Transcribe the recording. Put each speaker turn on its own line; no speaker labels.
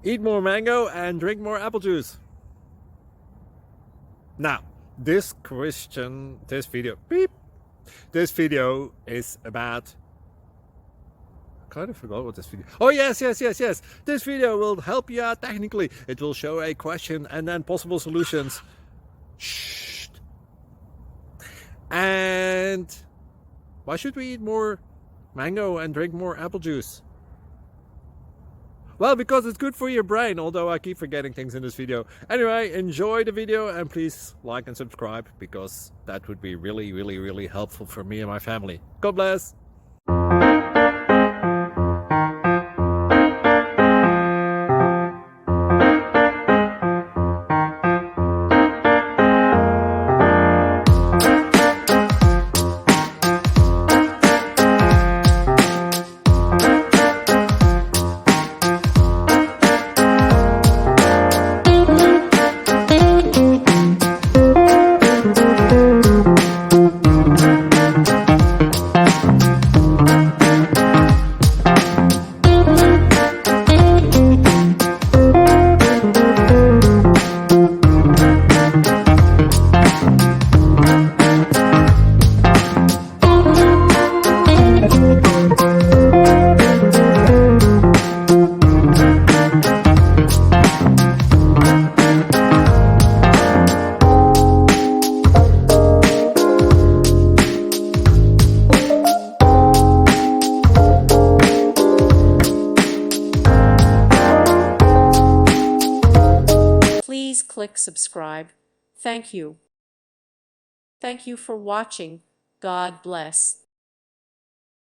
eat more mango and drink more apple juice. Now, this video is about, I kind of forgot what this video. Oh yes. This video will help you out technically. It will show a question and then possible solutions. Shh. And why should we eat more mango and drink more apple juice? Well, because it's good for your brain, although I keep forgetting things in this video. Anyway, enjoy the video and please like and subscribe, because that would be really helpful for me and my family. God bless!
Please click subscribe. Thank you. Thank you for watching. God bless.